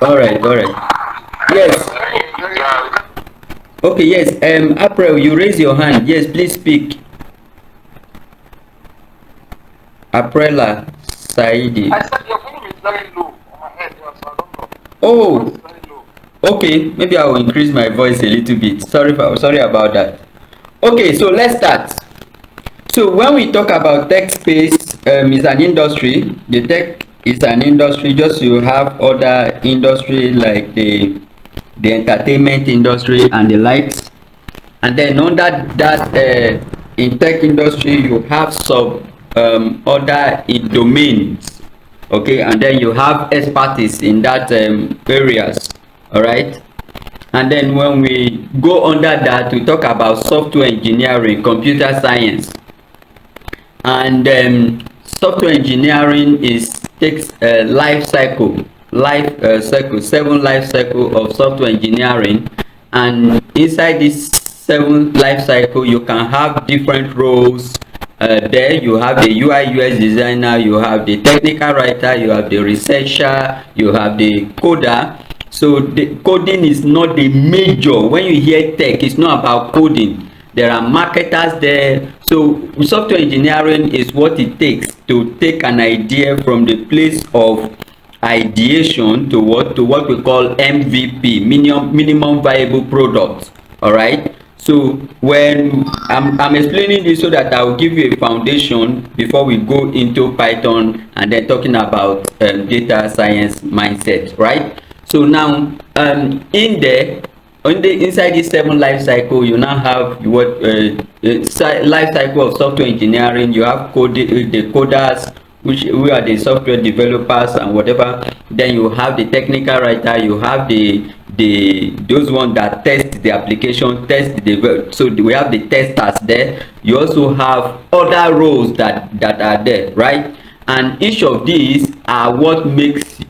All right, all right. Yes. Okay, yes. April, you raise your hand. Yes, please speak. Aprella Saidi. I said your volume is very low on my head, yeah, so I don't know. Oh, It's very low. okay. Maybe I will increase my voice a little bit. Sorry about that. Okay, so let's start. So when we talk about tech space, is an industry. The tech is an industry. Just you have other industry like the entertainment industry and the likes. And then under that in tech industry you have some other domains, okay, and then you have expertise in that areas, all right. And then when we go under that, we talk about software engineering, computer science, and software engineering is takes a life cycle, seven life cycle of software engineering. And inside this seven life cycle you can have different roles. There you have the UI UX designer, you have the technical writer, you have the researcher, you have the coder. So the coding is not the major. When you hear tech, it's not about coding. There are marketers there. So software engineering is what it takes to take an idea from the place of ideation to what we call MVP, minimum viable product. All right. So when I'm explaining this so that I will give you a foundation before we go into Python and then talking about data science mindset, right? So now in there, inside this seven life cycle, you now have what life cycle of software engineering. You have the coders, who are the software developers and whatever. Then you have the technical writer, you have the those ones that test the application, so we have the testers there. You also have other roles that are there, right? And each of these are what makes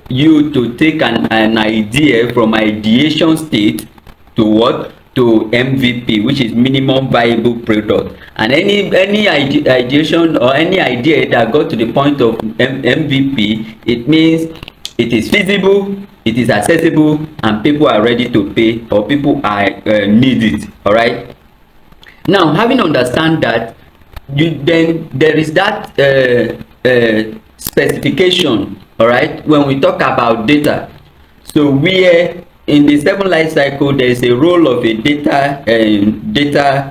you to take an idea from ideation state to what, to MVP, which is minimum viable product. And any ideation or any idea that got to the point of MVP, it means it is feasible, it is accessible, and people are ready to pay, or people are need it. All right. Now, having understand that, then there is that specification. All right, when we talk about data, so where in the seven life cycle there is a role of a data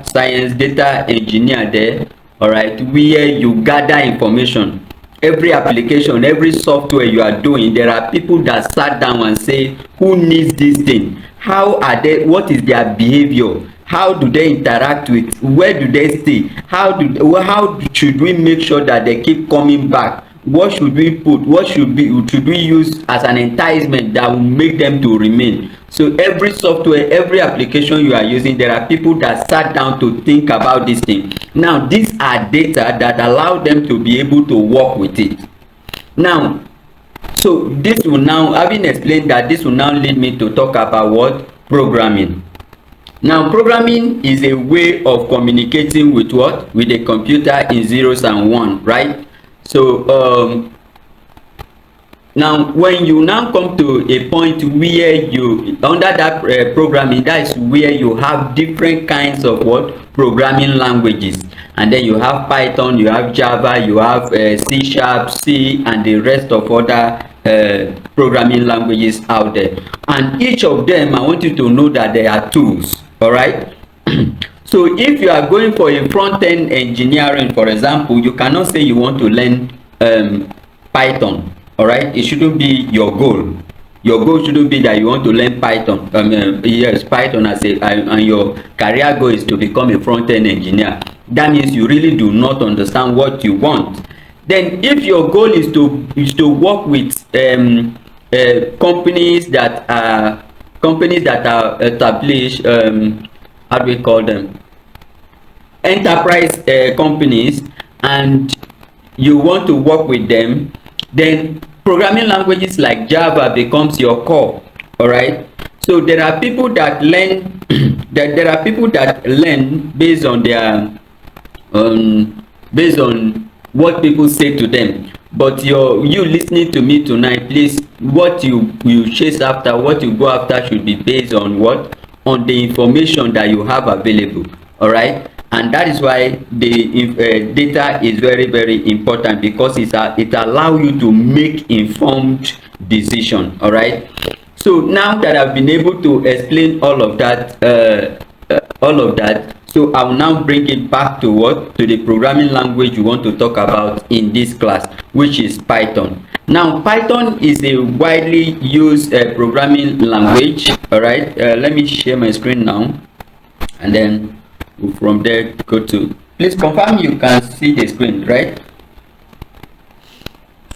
science, data engineer there. All right, where you gather information. Every application, every software you are doing, there are people that sat down and say, who needs this thing, how are they, what is their behavior, how do they interact with, where do they stay, how should we make sure that they keep coming back, what should we put, what should we use as an enticement that will make them to remain. So every software, every application you are using, there are people that sat down to think about this thing. Now these are data that allow them to be able to work with it. Now, so this will now, having explained that, this will now lead me to talk about what? Programming. Now programming is a way of communicating with what? With a computer in zeros and one, right? So now when you now come to a point where you, under that programming, that is where you have different kinds of what? Programming languages. And then you have Python, you have Java, you have C#, C, and the rest of other programming languages out there. And each of them, I want you to know that they are tools. All right. So if you are going for a front-end engineering, for example, you cannot say you want to learn Python. All right, it shouldn't be your goal. Your goal shouldn't be that you want to learn Python. Yes, Python as a, and your career goal is to become a front-end engineer. That means you really do not understand what you want. Then if your goal is to work with companies that are established, how do we call them, enterprise companies, and you want to work with them, then programming languages like Java becomes your core. All right. So there are people that learn based on their based on what people say to them. but you listening to me tonight, please, what you chase after, what you go after should be based on what, on the information that you have available. All right, and that is why the data is very very important, because it allow you to make informed decision. All right, so now that I've been able to explain all of that, so I will now bring it back to what, to the programming language we want to talk about in this class, which is Python. Now Python is a widely used programming language. All right, let me share my screen now, and then from there go to, please confirm you can see the screen, right?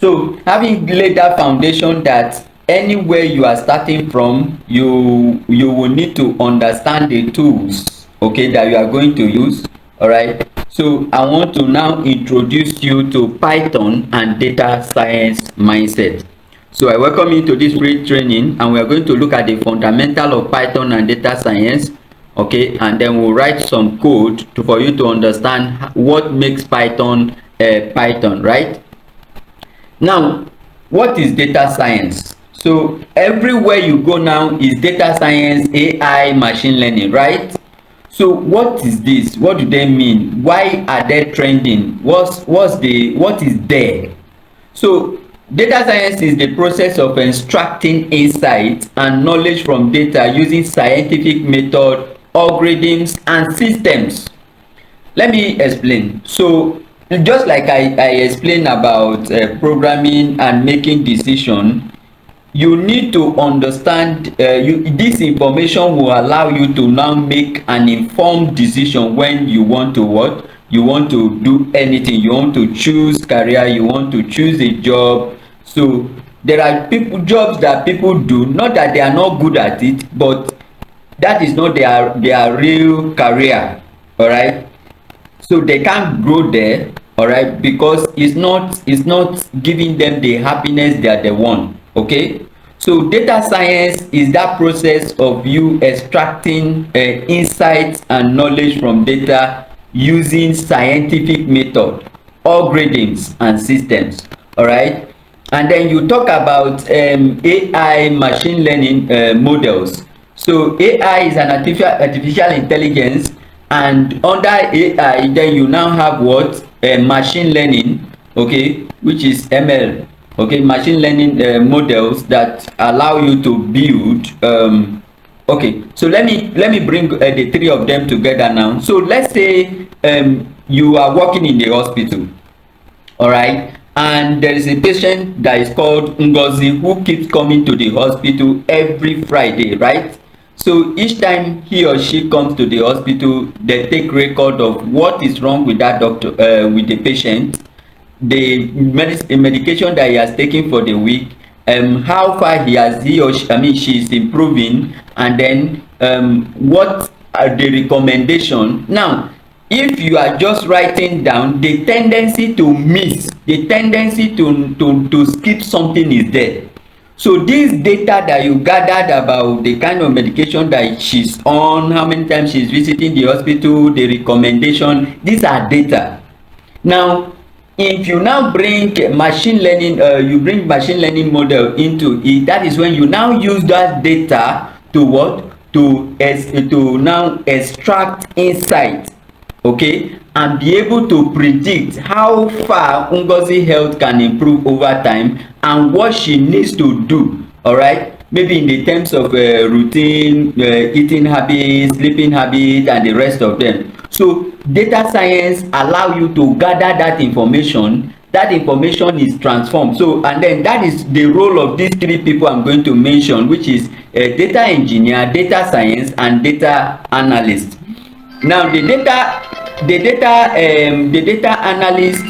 So having laid that foundation, that anywhere you are starting from, you will need to understand the tools, okay, that you are going to use. All right, so I want to now introduce you to Python and data science mindset. So I welcome you to this free training, and we are going to look at the fundamental of Python and data science, okay, and then we'll write some code for you to understand what makes Python Python, right? Now, what is data science? So everywhere you go now is data science, AI, machine learning, right? So what is this? What do they mean? Why are they trending? What is there? So data science is the process of extracting insights and knowledge from data using scientific method, algorithms and systems. Let me explain. So just like I explained about programming and making decision, you need to understand, this information will allow you to now make an informed decision when you want to what, you want to do anything, you want to choose career, you want to choose a job. So there are jobs that people do, not that they are not good at it, but that is not their real career. All right, so they can't grow there. All right, because it's not giving them the happiness that they want. Okay, so data science is that process of you extracting insights and knowledge from data using scientific method, algorithms and systems. All right, and then you talk about AI, machine learning models. So AI is an artificial intelligence, and under AI then you now have what, machine learning, okay, which is ML, okay, machine learning models that allow you to build okay, so let me bring the three of them together now. So let's say you are working in the hospital. All right, and there is a patient that is called Ngozi who keeps coming to the hospital every Friday, right? So each time he or she comes to the hospital, they take record of what is wrong with that doctor, with the patient, the medication that he has taken for the week, how far he or she, I mean she is improving, and then what are the recommendation. Now if you are just writing down, the tendency to miss, the tendency to skip something is there. So this data that you gathered about the kind of medication that she's on, how many times she's visiting the hospital, the recommendation, these are data. Now if you now bring machine learning, you bring machine learning model into it, that is when you now use that data to what, to now extract insight, okay, and be able to predict how far Ngozi health can improve over time and what she needs to do. All right, maybe in the terms of routine, eating habits, sleeping habits and the rest of them. So data science allow you to gather that information. That information is transformed. So and then that is the role of these three people I'm going to mention, which is a data engineer, data science and data analyst. Now the data analyst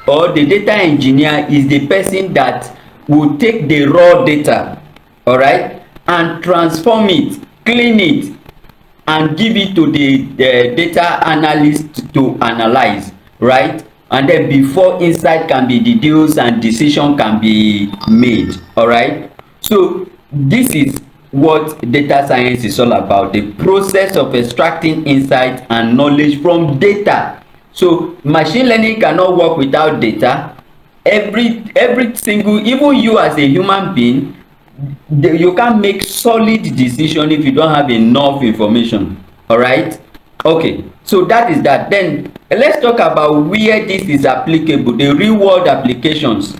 or the data engineer is the person that will take the raw data, all right, and transform it, clean it and give it to the data analyst to analyze, right? And then before insight can be deduced and decision can be made. All right, so this is what data science is all about, the process of extracting insight and knowledge from data. So machine learning cannot work without data, every single, even you as a human being, you can't make solid decision if you don't have enough information. All right, okay, so that is that. Then let's talk about where this is applicable, the real world applications.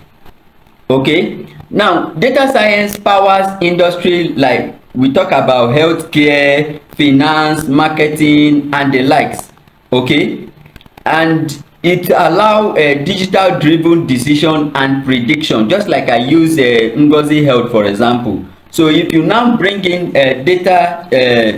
Okay, now data science powers industry, like we talk about healthcare, finance, marketing and the likes. Okay, and it allow digital driven decision and prediction, just like I use Ngozi Health for example. So if you now bring in data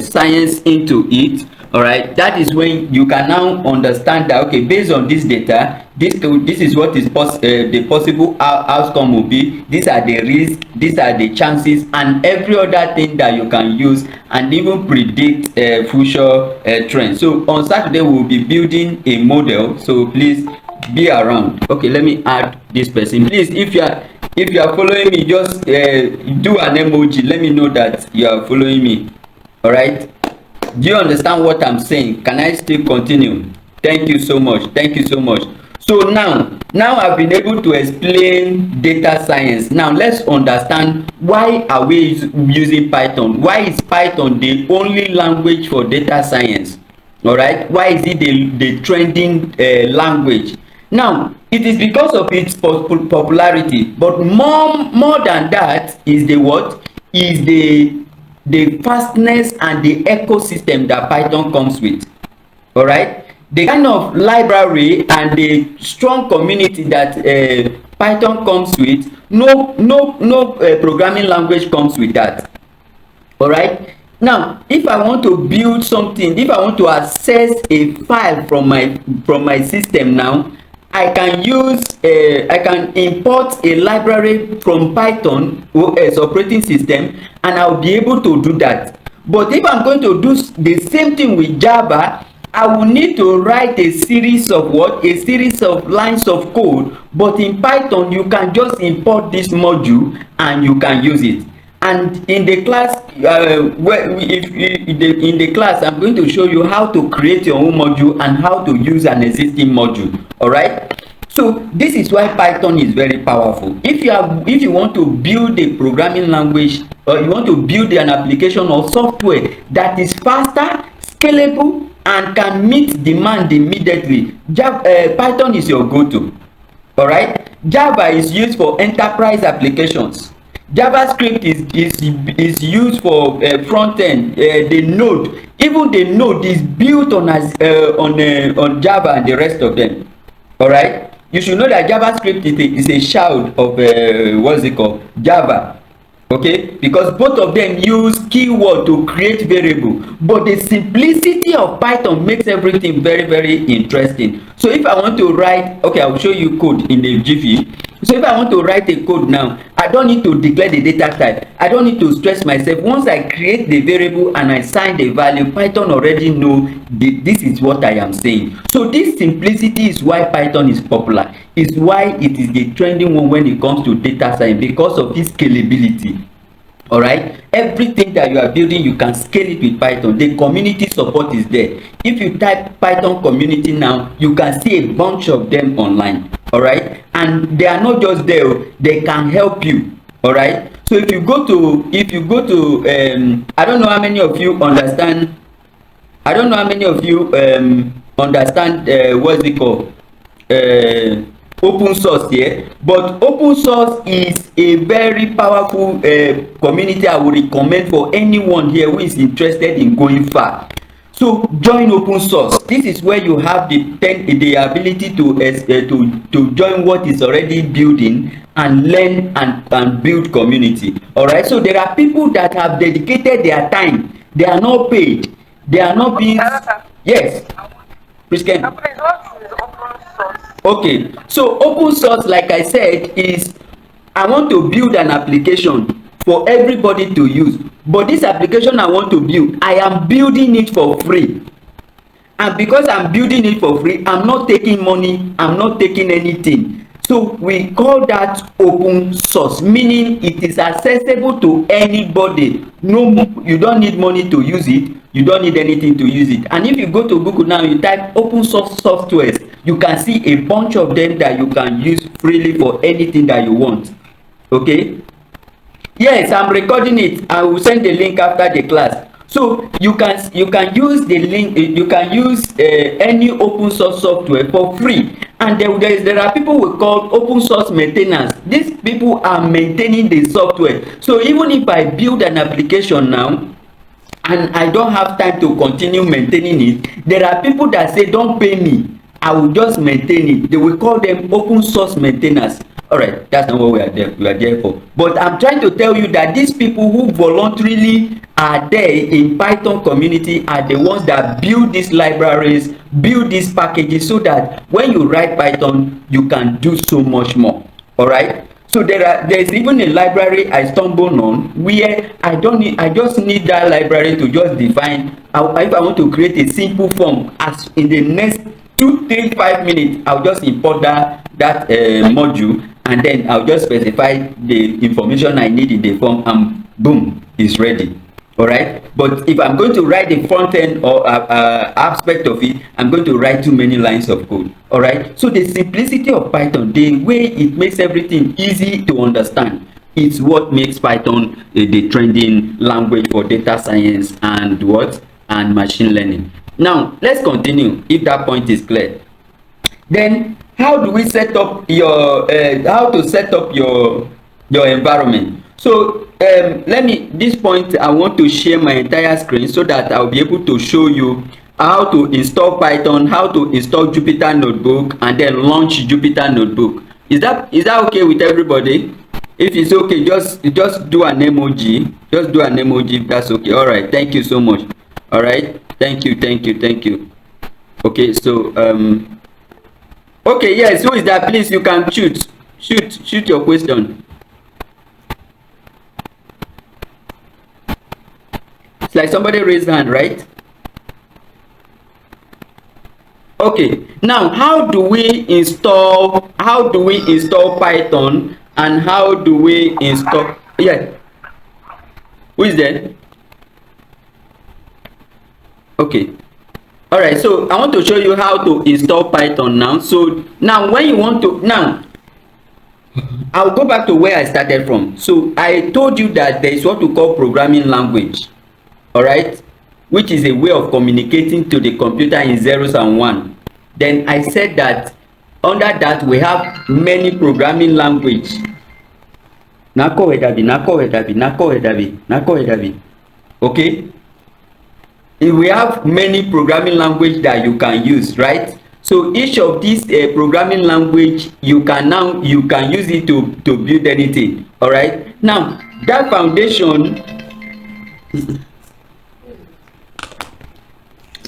science into it, all right, that is when you can now understand that, okay, based on this data, this is what is the possible outcome will be, these are the risks, these are the chances and every other thing that you can use, and even predict future trends. So on Saturday we will be building a model, so please be around. Okay, let me add this person. Please, if you are following me, just do an emoji, let me know that you are following me. All right, do you understand what I'm saying? Can I still continue? Thank you so much, thank you so much. So now I've been able to explain data science. Now let's understand, why are we using Python? Why is Python the only language for data science? All right, why is it the trending language? Now it is because of its popularity, but more than that is the what, is the fastness and the ecosystem that Python comes with. All right, the kind of library and the strong community that Python comes with, no programming language comes with that. All right, now if I want to build something, if I want to access a file from my system, now I can use I can import a library from Python OS operating system, and I'll be able to do that. But if I'm going to do the same thing with Java, I will need to write a series of a series of lines of code. But in Python, you can just import this module and you can use it. And in the class, in the class, I'm going to show you how to create your own module and how to use an existing module. All right. So this is why Python is very powerful. If you want to build a programming language, or you want to build an application or software that is faster, scalable, and can meet demand immediately, Python is your go-to. All right. Java is used for enterprise applications. JavaScript is used for front end. The node, even the node is built on Java and the rest of them. All right, you should know that JavaScript is a child of what's it called, Java. Okay, because both of them use keyword to create variable, but the simplicity of Python makes everything very interesting. So if I want to write, okay, I will show you code in the jiffy. So if I want to write a code now, I don't need to declare the data type, I don't need to stress myself. Once I create the variable and I assign the value, Python already know this is what I am saying. So this simplicity is why Python is popular, is why it is the trending one when it comes to data science, because of its scalability. All right, everything that you are building, you can scale it with Python. The community support is there. If you type Python community now, you can see a bunch of them online. All right, and they are not just there, they can help you. All right, so if you go to I don't know how many of you understand, understand what's it called, open source here. But open source is a very powerful community. I would recommend for anyone here who is interested in going far. So join open source. This is where you have the ability to join what is already building and learn and build community. All right, so there are people that have dedicated their time, they are not paid, they are not being, yes, please Ken. Okay, so open source, like I said, is I want to build an application for everybody to use, but this application I want to build, I am building it for free. And because I'm building it for free, I'm not taking money, I'm not taking anything. So we call that open source, meaning it is accessible to anybody. No, you don't need money to use it, you don't need anything to use it. And if you go to Google now, you type open source softwares, you can see a bunch of them that you can use freely for anything that you want. Okay, yes, I'm recording it. I will send the link after the class. So you can use the link, you can use any open source software for free. And there are people we call open source maintainers. These people are maintaining the software. So even if I build an application now and I don't have time to continue maintaining it, there are people that say don't pay me, I will just maintain it. They will call them open source maintainers. All right, that's not what we are there for. But I'm trying to tell you that these people who voluntarily are there in Python community are the ones that build these libraries, build these packages, so that when you write Python you can do so much more. All right, so there's even a library I stumbled on where I just need that library to just define how, if I want to create a simple form, as in the next 2, 3, 5 minutes I'll just import that module, and then I'll just specify the information I need in the form, and boom, it's ready. All right, but if I'm going to write the front end or aspect of it, I'm going to write too many lines of code. All right, so the simplicity of Python, the way it makes everything easy to understand, it's what makes Python the trending language for data science and machine learning. Now let's continue, if that point is clear. Then how do we set up your your environment? So this point I want to share my entire screen so that I'll be able to show you how to install Python, how to install Jupyter Notebook, and then launch Jupyter Notebook. Is that okay with everybody? If it's okay, just do an emoji. Just do an emoji if that's okay. All right, thank you so much. All right, thank you. Okay, so okay, yes, who is that? Please, you can shoot your question. It's like somebody raised hand, right? Okay, now how do we install Python, and how do we install, yeah, who is there? Okay, all right, so I want to show you how to install Python now. So now when you want to, now I'll go back to where I started from. So I told you that there is what we call programming language, all right, which is a way of communicating to the computer in zeros and one. Then I said that under that we have many programming language. Okay, we have many programming language that you can use, right? So each of these programming language you can use it to build anything. All right, now that foundation,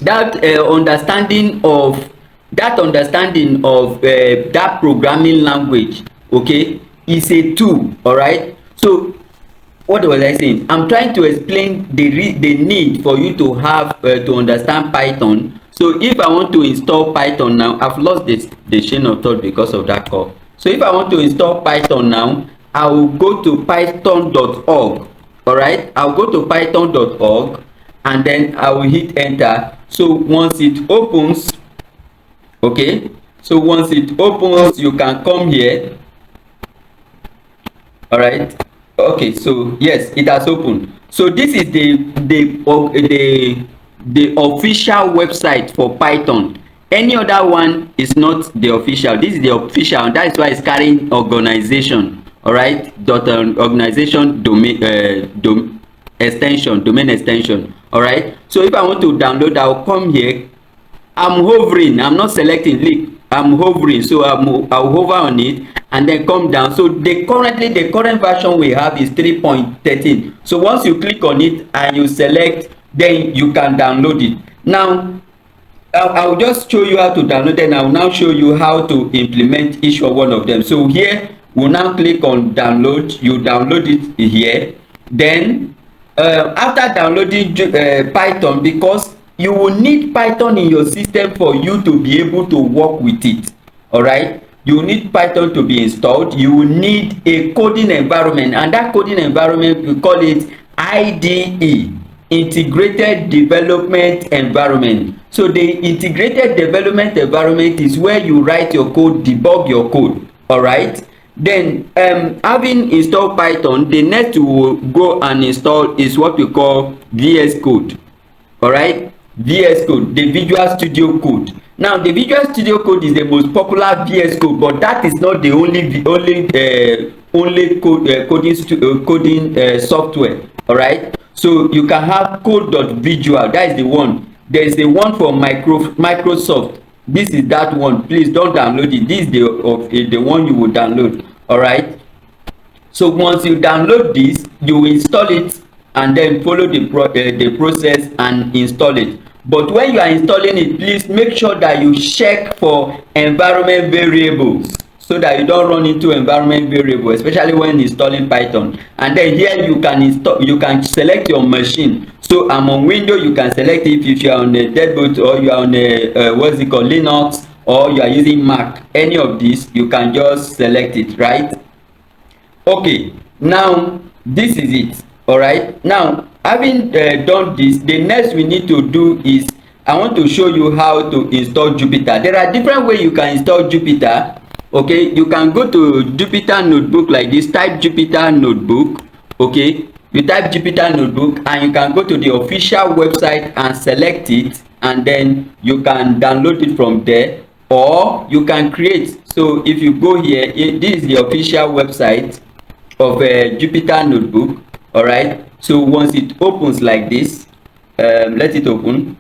that understanding of that programming language, okay, is a tool. All right, so what was I saying? I'm trying to explain the need for you to have to understand Python. So if I want to install Python now, I've lost the chain of thought because of that call. So if I want to install Python now, I will go to python.org. all right, I'll go to python.org, and then I will hit enter. So once it opens, okay, so once it opens, you can come here. All right, okay, so yes, it has opened. So this is the official website for Python. Any other one is not the official. This is the official, and that is why it's carrying organization. All right, organization domain extension. All right, so if I want to download, I'll come here. I'm hovering, I'm not selecting link, I'm hovering, so I'll hover on it and then come down. So the current version we have is 3.13. so once you click on it and you select, then you can download it. Now I'll just show you how to download, and I'll now show you how to implement each one of them. So here we'll now click on download. You download it here. Then after downloading Python, because you will need Python in your system for you to be able to work with it. All right, you need Python to be installed. You will need a coding environment, and that coding environment, we call it IDE, integrated development environment. So the integrated development environment is where you write your code, debug your code. All right. Then having installed Python, the next you will go and install is what we call VS Code. All right, VS Code, the Visual Studio Code. Now the Visual Studio Code is the most popular VS Code, but that is not the only coding software. All right, so you can have code.visual. That is the one. There is the one for Microsoft. This is that one. Please don't download it. This is the one you will download. All right, so once you download this, you will install it and then follow the process and install it. But when you are installing it, please make sure that you check for environment variables, so that you don't run into environment variable, especially when installing Python. And then here you can select your machine. So I'm on Windows, you can select it. If you are on a deadbolt, or you are on a what's it called, Linux, or you are using Mac, any of these, you can just select it, right? Okay, now this is it. All right, now having done this, the next we need to do is I want to show you how to install Jupyter. There are different ways you can install Jupyter. Okay, you can go to Jupyter Notebook like this, type Jupyter Notebook. Okay, you type Jupyter Notebook and you can go to the official website and select it, and then you can download it from there, or you can create. So if you go here, this is the official website of Jupyter Notebook. All right, so once it opens like this, let it open.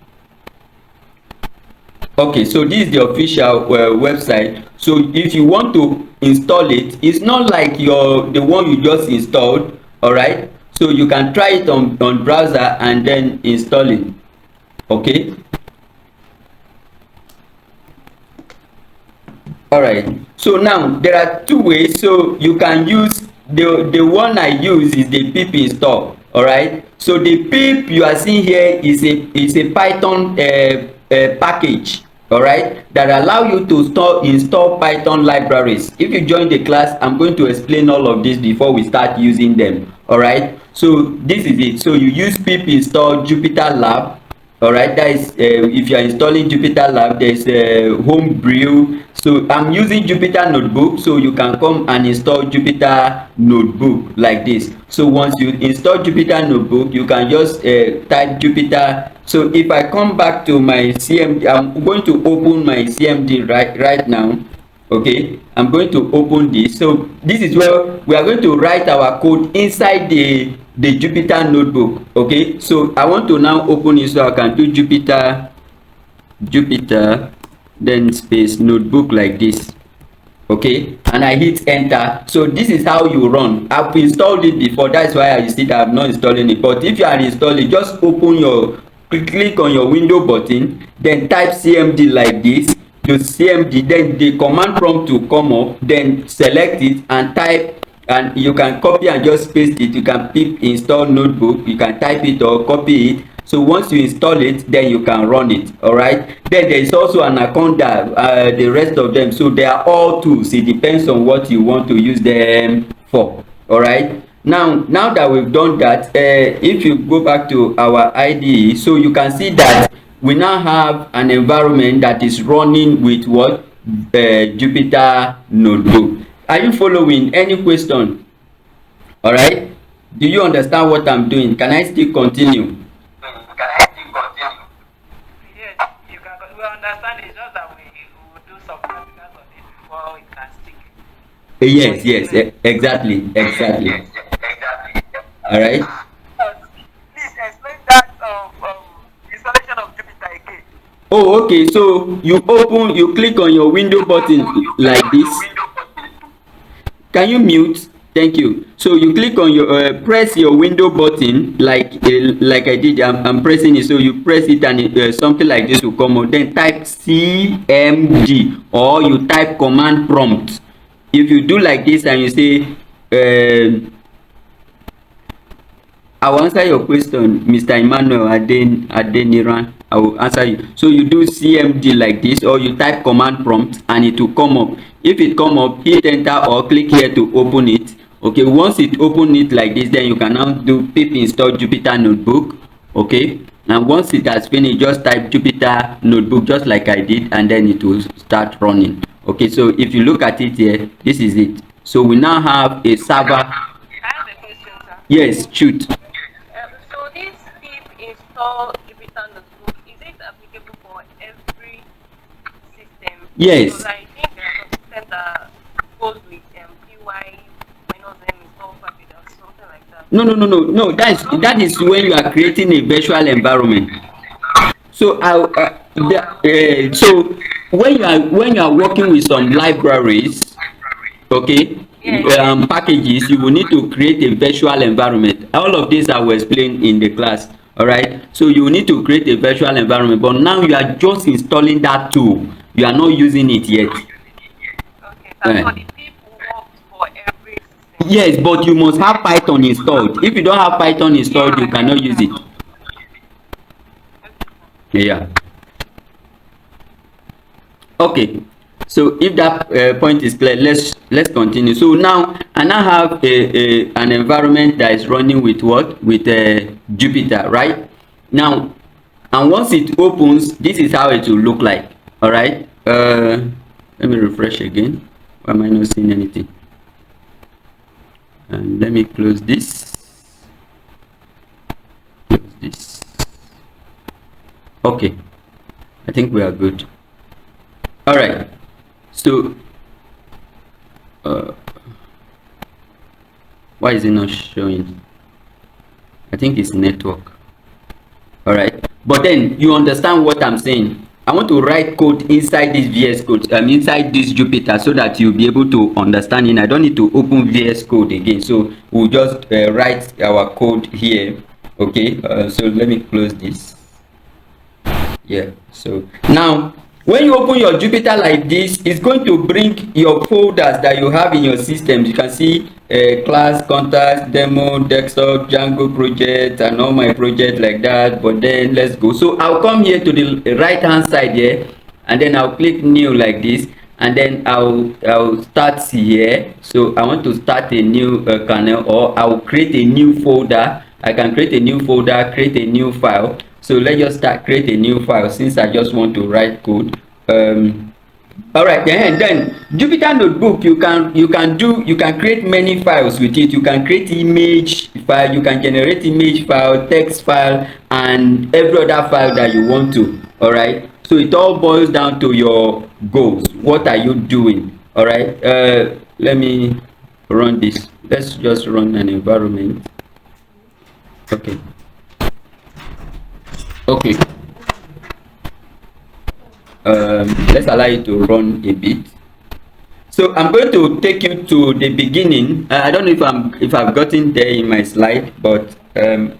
Okay, so this is the official website. So if you want to install it, it's not like the one you just installed. All right, so you can try it on browser and then install it. Okay, all right, so now there are two ways. So you can use the one I use is the pip install. All right, so the pip you are seeing here is a Python package. All right, that allow you to install Python libraries. If you join the class, I'm going to explain all of this before we start using them. All right, so this is it. So you use pip install Jupyter Lab. All right, that is if you are installing Jupyter Lab, there is a homebrew. So I'm using Jupyter Notebook, so you can come and install Jupyter Notebook like this. So once you install Jupyter Notebook, you can just type Jupyter. So if I come back to my CMD, I'm going to open my CMD right now. Okay, I'm going to open this. So this is where we are going to write our code inside the Jupyter Notebook. Okay, so I want to now open it, so I can do Jupyter then space notebook like this. Okay, and I hit enter. So this is how you run. I've installed it before, that's why I see that I'm not installing it. But if you are installing, just click on your window button, then type cmd like this. The cmd, then the command prompt to come up, then select it and type, and you can copy and just paste it. You can pip install notebook, you can type it or copy it. So once you install it, then you can run it. All right, then there is also an anaconda, the rest of them. So they are all tools. It depends on what you want to use them for. All right, now that we've done that, if you go back to our IDE, so you can see that we now have an environment that is running with what Jupyter Notebook. Are you following? Any question? All right, do you understand what I'm doing? Can I still continue? Yes, you can. We understand. It's just that we will do some practicals on it before it can stick. Yes, exactly. All right. Please explain that installation of Jupyter again. Oh, okay. So you click on your window button like this. Can you mute? Thank you. So you click on your press your window button like I did. I'm pressing it. So you press it and something like this will come out. Then type cmd, or you type command prompt. If you do like this and you say I will answer your question, Mr. Emmanuel Adeniran. I will answer you. So you do CMD like this, or you type command prompt and it will come up. If it come up, hit enter or click here to open it. Okay, once it open it like this, then you can now do pip install Jupyter Notebook. Okay, and once it has finished, just type Jupyter Notebook just like I did, and then it will start running. Okay, so if you look at it here, this is it. So we now have a server. I have a question, sir. Yes, shoot. So this pip install Jupyter Notebook, is it applicable for every system? Yes. Because I think there are some systems that goes with py minus m install package or something like that. No. That is when you are creating a virtual environment. So so when you are working with some libraries, okay, Yes. packages, you will need to create a virtual environment. All of these I will explain in the class. All right. So you will need to create a virtual environment, but now you are just installing that tool. You are not using it yet. Okay, so Eh. for the pip works for every system. Yes, but you must have Python installed. If you don't have Python installed, you cannot use it. Yeah. Okay. So if that point is clear, let's continue. So now I now have an environment that is running with what? With Jupyter, right? Now, and once it opens, this is how it will look like. All right. Let me refresh again. Why am I not seeing anything? And let me close this. Close this. Okay. I think we are good. All right. So why is it not showing? I think it's network. All right, but then you understand what I'm saying. I want to write code inside this VS Code, inside this Jupyter, so that you'll be able to understand it. I don't need to open VS Code again, so we'll just write our code here. Okay, so let me close this. Yeah, so now when you open your Jupyter like this, it's going to bring your folders that you have in your systems. You can see class, contacts, demo, desktop, Django project, and all my projects like that. But then let's go. So I'll come here to the right hand side here, and then I'll click new like this, and then I'll start here. So I want to start a new kernel, or I'll create a new folder. I can create a new folder, create a new file. So let's just create a new file, since I just want to write code. All right, and then Jupyter Notebook, you can create many files with it. You can create image file, you can generate image file, text file, and every other file that you want to. All right, so it all boils down to your goals. What are you doing? All right, let me run this. Let's just run an environment. Okay. Let's allow you to run a bit. So I'm going to take you to the beginning. I don't know if I've gotten there in my slide, but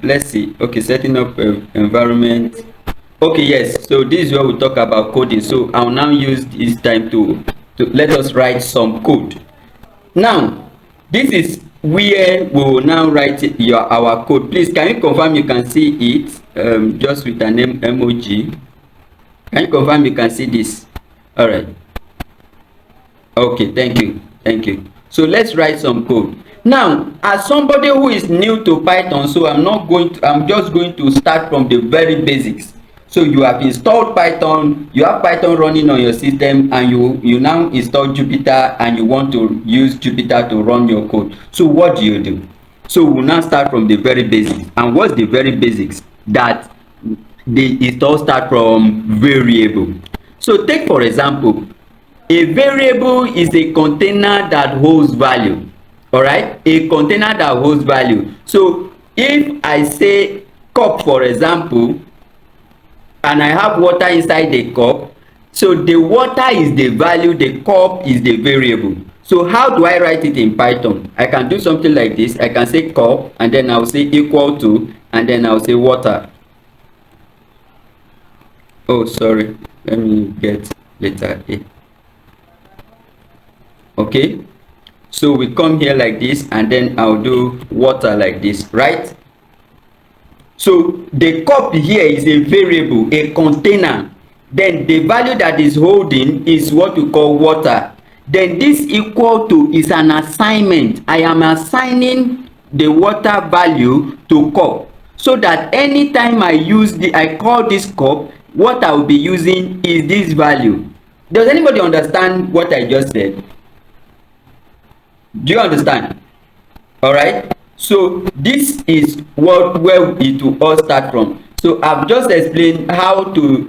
let's see. Okay, setting up environment. Okay, yes. So this is where we talk about coding. So I'll now use this time to let us write some code. Now, this is where we will now write our code. Please, can you confirm you can see it just with an emoji? Can you confirm you can see this? All right. Okay, thank you. So let's write some code. Now, as somebody who is new to Python, so I'm just going to start from the very basics. So you have installed Python, you have Python running on your system, and you now install Jupyter, and you want to use Jupyter to run your code. So what do? So we'll now start from the very basics. And what's the very basics? That it all start from variable. So take for example, a variable is a container that holds value. All right, a container that holds value. So if I say cup, for example, and I have water inside the cup, so the water is the value, the cup is the variable. So how do I write it in Python? I can do something like this. I can say cup, and then I'll say equal to, and then I'll say water. Oh, sorry, let me get letter A. Okay, so we come here like this, and then I'll do water like this, right? So the cup here is a variable, a container. Then the value that is holding is what we call water. Then this equal to is an assignment. I am assigning the water value to cup, so that anytime I call this cup, what I will be using is this value. Does anybody understand what I just said? Do you understand? All right, so this is where it will all start from. So I've just explained how to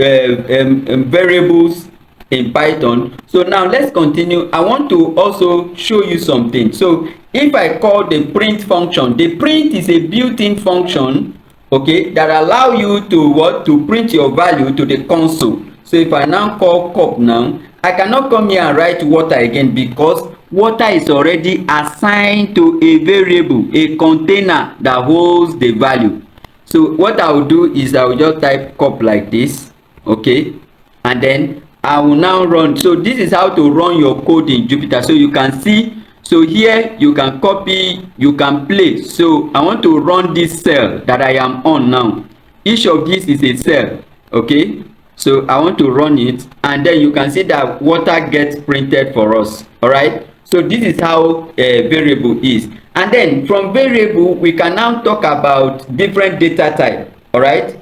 variables in Python. So now let's continue. I want to also show you something. So if I call the print function, the print is a built-in function, okay, that allow you to to print your value to the console. So if I now call cup now, I cannot come here and write water again, because water is already assigned to a variable, a container that holds the value. So what I will do is I will just type cup like this, okay, and then I will now run. So this is how to run your code in Jupyter. So you can see, so here you can copy, you can play. So I want to run this cell that I am on now. Each of these is a cell, okay. So I want to run it, and then you can see that water gets printed for us. All right, so this is how a variable is. And then from variable we can now talk about different data type. All right,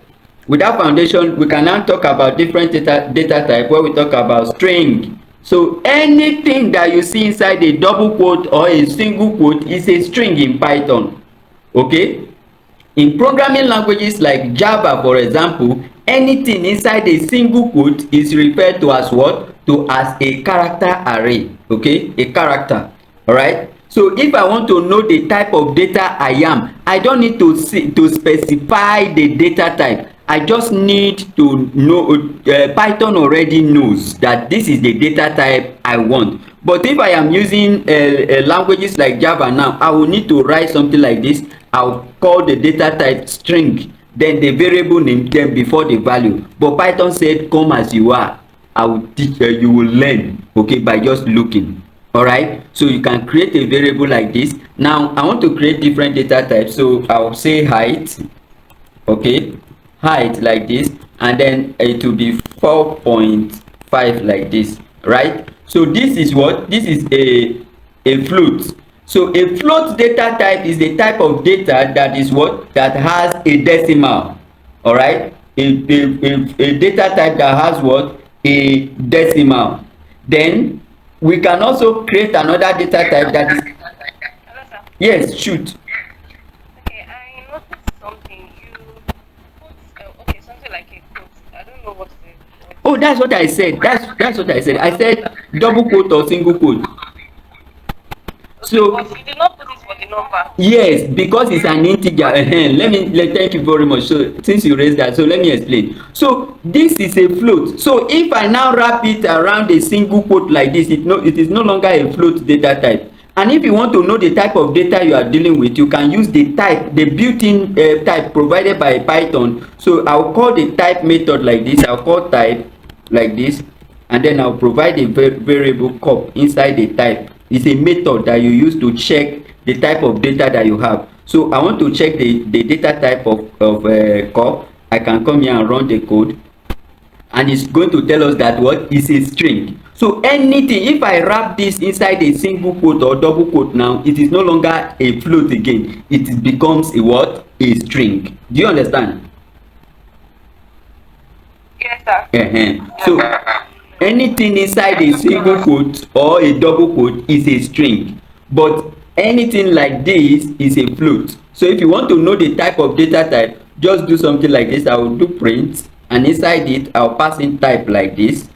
with that foundation we can now talk about different data type, where we talk about string. So anything that you see inside a double quote or a single quote is a string in Python, okay. In programming languages like Java, for example, anything inside a single quote is referred to as what? As a character array, okay, a character. All right, so if I want to know the type of data I am, I don't need to specify the data type. I just need to know, Python already knows that this is the data type I want. But if I am using languages like Java now, I will need to write something like this. I'll call the data type string, then the variable name, then before the value. But Python said, come as you are. I will teach you, you will learn, okay, by just looking. All right, so you can create a variable like this. Now I want to create different data types, so I'll say height, okay, height like this, and then it will be 4.5 like this, right? So this is what? This is a float. So a float data type is the type of data that is what? That has a decimal. All right, a data type that has what? A decimal. Then we can also create another data type that is, Hello, sir. yes, shoot. Okay, I noticed something. You put okay, something like a quote. I don't know what the Oh, that's what I said. That's what I said. I said double quote or single quote. So but you did not put it for the number. yes, because it's an integer. Thank you very much. So since you raised that, so let me explain. So this is a float. So if I now wrap it around a single quote like this, it is no longer a float data type. And if you want to know the type of data you are dealing with, you can use the type, the built-in type provided by Python. So I'll call the type method like this. I'll call type like this, and then I'll provide a variable cup inside the type. It's a method that you use to check the type of data that you have. So I want to check the data type of cup. I can come here and run the code, and it's going to tell us that what is a string. So anything, if I wrap this inside a single quote or double quote now, it is no longer a float again. It becomes a what? A string. Do you understand? Yes, sir. So anything inside a single quote or a double quote is a string, but anything like this is a float. So if you want to know the type of data type, just do something like this. I will do print, and inside it I'll pass in type like this,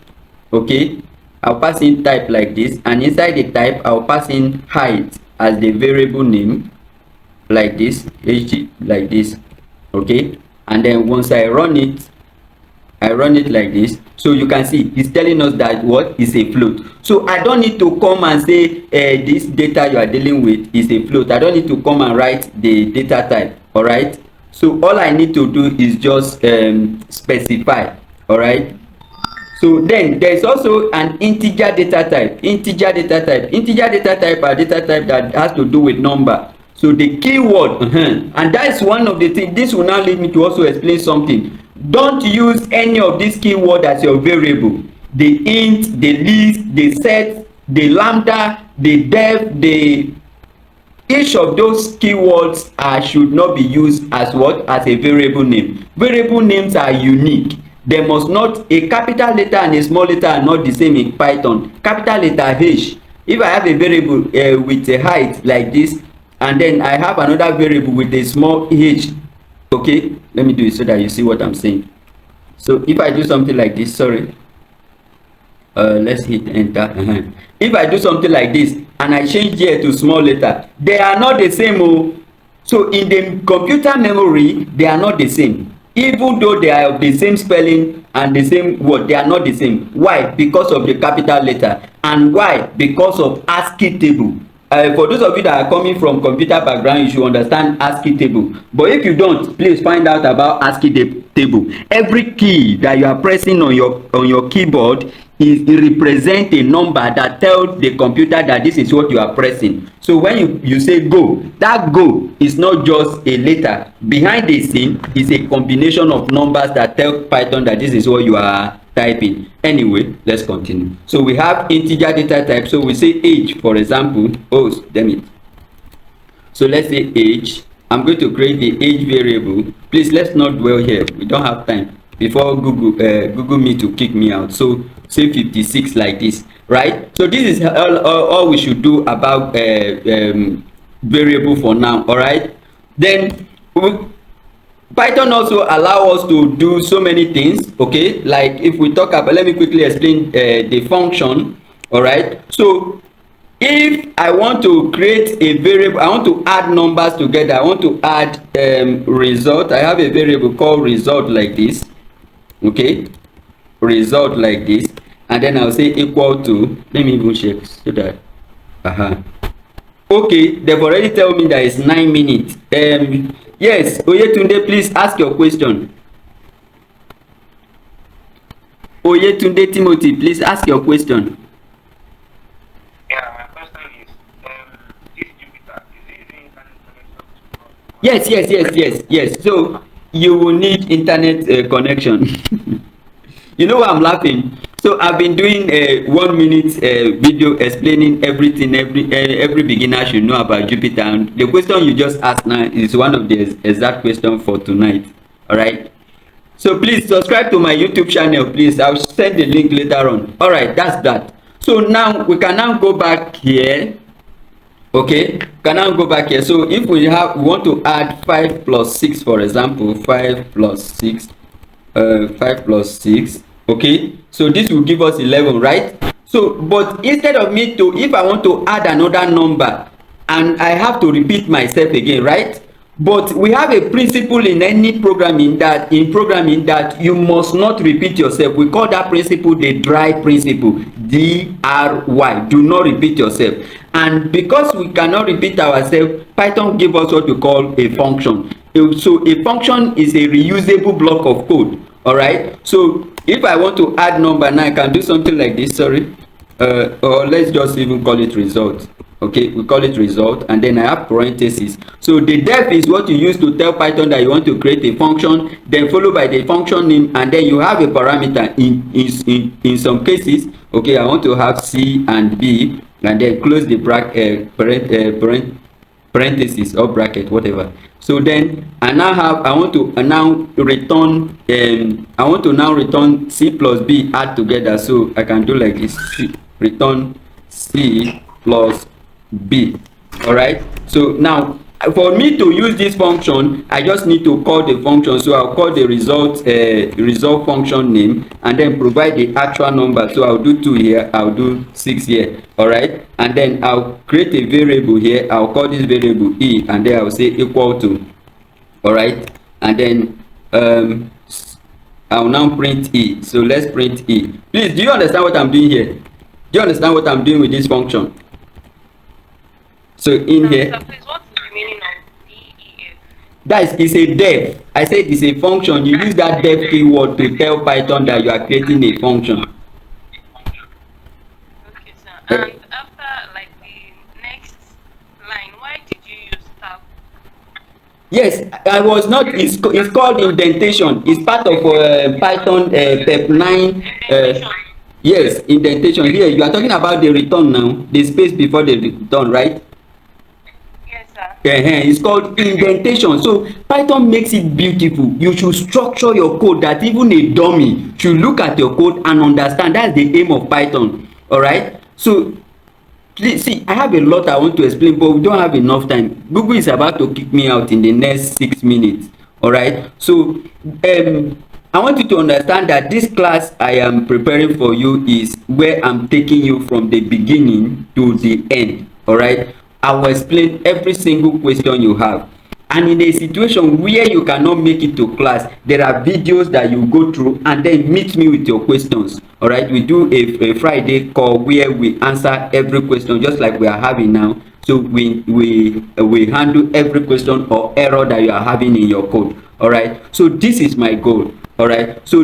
okay. I'll pass in type like this, and inside the type I'll pass in height as the variable name like this, hg like this, okay. And then once I run it like this, so you can see it's telling us that what is a float. So I don't need to come and say this data you are dealing with is a float. I don't need to come and write the data type. All right, so all I need to do is just specify. All right, so then there is also an integer data type. Integer data type are data type that has to do with number. So the keyword, and that is one of the things. This will now lead me to also explain something. Don't use any of these keyword as your variable. The int, the list, the set, the lambda, the def, the each of those keywords should not be used as what? As a variable name. Variable names are unique. They must not, a capital letter and a small letter are not the same in Python. Capital letter H, if I have a variable with a height like this, and then I have another variable with a small h, okay, let me do it so that you see what I'm saying. So if I do something like this, sorry, let's hit enter. If I do something like this and I change here to small letter, they are not the same. So in the computer memory, they are not the same. Even though they are of the same spelling and the same word, they are not the same. Why? Because of the capital letter. And why? Because of ASCII table. For those of you that are coming from computer background, you should understand ASCII table. But if you don't, please find out about ASCII table. Every key that you are pressing on your keyboard it represent a number that tells the computer that this is what you are pressing. So when you say go, that go is not just a letter. Behind the scene is a combination of numbers that tell Python that this is what you are typing. Anyway, let's continue. So we have integer data type. So we say age, for example. Oh, damn it. So let's say age. I'm going to create the age variable. Please, let's not dwell here. We don't have time before Google me to kick me out. So say 56 like this, right? So this is all we should do about variable for now. All right, then Python also allow us to do so many things. Okay, like if we talk about, let me quickly explain the function. All right, so if I want to create a variable, I want to add numbers together, I want to add result. I have a variable called result like this. Okay, result like this, and then I'll say equal to, let me even check so that okay, they've already tell me that it's 9 minutes. Yes, Oyetunde, please ask your question. Oyetunde Timothy, please ask your question. Yeah, my question is, this Jupiter, is it using internet connection? Yes. So you will need internet connection. You know why I'm laughing? So I've been doing a 1 minute video explaining everything every beginner should know about Jupyter, and the question you just asked now is one of the exact questions for tonight. All right, so please subscribe to my YouTube channel, please. I'll send the link later on. All right, that's that. So now we can now go back here. Okay, can now go back here. So if we want to add 5 plus 6, for example, 5 plus 6, 5 plus 6. Okay, so this will give us 11, right? So but instead of me to, if I want to add another number, and I have to repeat myself again, right? But we have a principle in any programming that you must not repeat yourself. We call that principle the dry principle, DRY. Do not repeat yourself. And because we cannot repeat ourselves, Python give us what we call a function. So a function is a reusable block of code. All right, so if I want to add number now, I can do something like this. Sorry, or let's just even call it result. Okay, we call it result, and then I have parentheses. So the def is what you use to tell Python that you want to create a function, then followed by the function name, and then you have a parameter. In some cases, okay, I want to have C and B, and then close the bracket, parentheses or bracket, whatever. So then I want to now return C plus B add together. So I can do like this, return C plus B. All right, so now for me to use this function, I just need to call the function. So I'll call the result function name, and then provide the actual number. So I'll do 2 here, I'll do 6 here. All right, and then I'll create a variable here. I'll call this variable E, and then I'll say equal to. All right, and then I'll now print E. So let's print E. Please, do you understand what I'm doing here? Do you understand what I'm doing with this function? So in here, So please, what is the meaning of DEF? that is a def. I said it's a function. You use that def keyword to tell Python that you are creating a function. Okay, sir. And after like the next line, why did you use tab Yes, I was not. It's called indentation. It's part of Python Pep 9. Yes, indentation. Here you are talking about the return now, the space before the return, right? Yes, sir. It's called indentation. So Python makes it beautiful. You should structure your code that even a dummy should look at your code and understand. That's the aim of Python. All right. So please see, I have a lot I want to explain, but we don't have enough time. Google is about to kick me out in the next 6 minutes. All right. So I want you to understand that this class I am preparing for you is where I'm taking you from the beginning to the end. All right. I will explain every single question you have. And in a situation where you cannot make it to class, there are videos that you go through and then meet me with your questions. All right, we do a Friday call where we answer every question just like we are having now. So we handle every question or error that you are having in your code. All right, so this is my goal. All right, so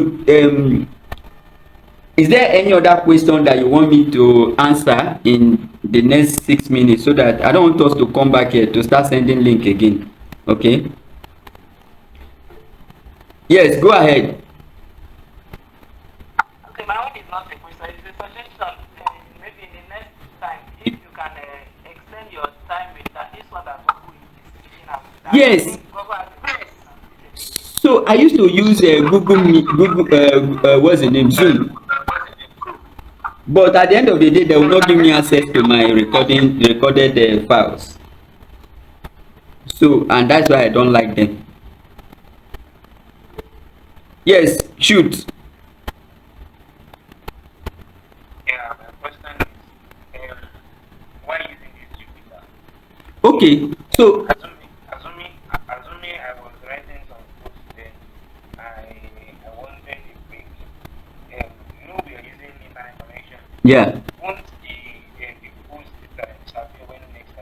is there any other question that you want me to answer in the next 6 minutes, so that I don't want us to come back here to start sending link again? Okay. Yes, go ahead. Okay, my own is not a question, it's a suggestion. Maybe in the next time, if you can extend your time with that, this one that Google is speaking out. Yes. Google has So I used to use Google Meet, Google, what's the name, Zoom. But at the end of the day, they will not give me access to my recorded files. So, and that's why I don't like them. Yes, shoot. Yeah, my question is, why using this Jupyter? Okay, so Assuming I was writing some code then, I wanted a quick, we are using internet connection. yeah. Won't the post that disappear when next I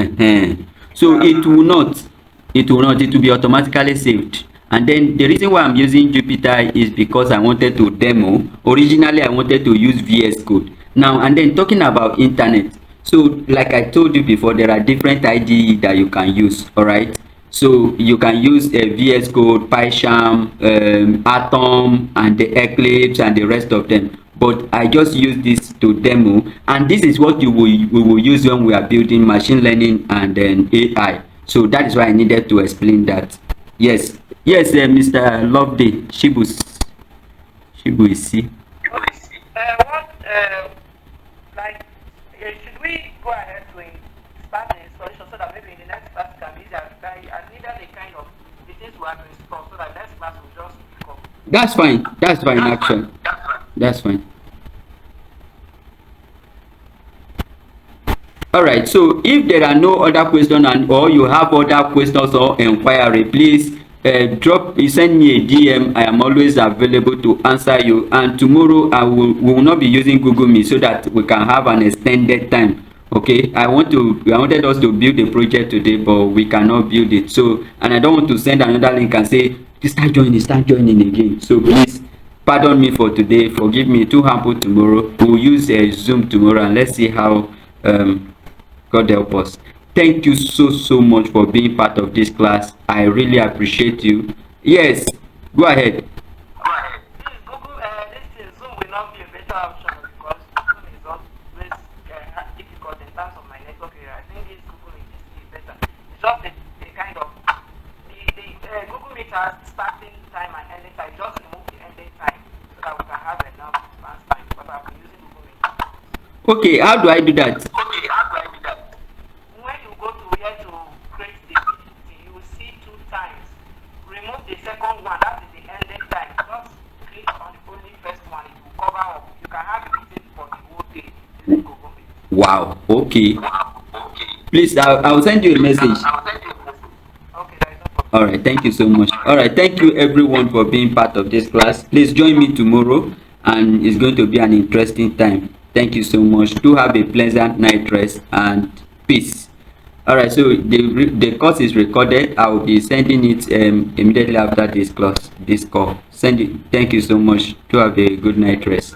visit? So it will not. It will not. It will be automatically saved. And then the reason why I'm using Jupyter is because I wanted to demo. Originally, I wanted to use VS Code. Now, and then talking about internet. So, like I told you before, there are different IDE that you can use. All right. So you can use VS Code, PyCharm, Atom, and the Eclipse, and the rest of them. But I just use this to demo, and this is what we will use when we are building machine learning and then AI. So that is why I needed to explain that. Yes, yes, Mr. Loveday, Shibu is C. what, like, should we go ahead to start the installation so that maybe in the next class it can be easier? I needed a kind of the things we have to install so that next class will just pick up. That's fine. That's fine, actually. That's fine. All right. So if there are no other questions, and or you have other questions or inquiry, please send me a DM. I am always available to answer you. And tomorrow we will not be using Google Meet so that we can have an extended time. Okay, I wanted us to build a project today, but we cannot build it. So, and I don't want to send another link and say start joining again. So please pardon me for today. Forgive me. It will happen tomorrow. We'll use Zoom tomorrow, and let's see how God help us. Thank you so much for being part of this class. I really appreciate you. Yes, go ahead. This Google, Zoom will not be a better option because Zoom is always difficult in terms of my network area. I think this Google Meet is better. It's just the kind of the Google Meet has starting time and ending time. Just remove the ending time so that we can have enough response time. Because I've been using Google Meet. Okay, how do I do that? When you go to where to create the PPT, you will see 2 times. Remove the second one, that is the ending time. Just click on the only first one, it will cover up. You can have a meeting for the whole day using Google Meet. Wow. Okay. Please, I'll send you a message. Okay, there is no problem. All right. Thank you so much. All right. Thank you everyone for being part of this class. Please join me tomorrow, and it's going to be an interesting time. Thank you so much. Do have a pleasant night rest and peace. All right. So the course is recorded. I will be sending it immediately after this call. Send it. Thank you so much. Do have a good night rest.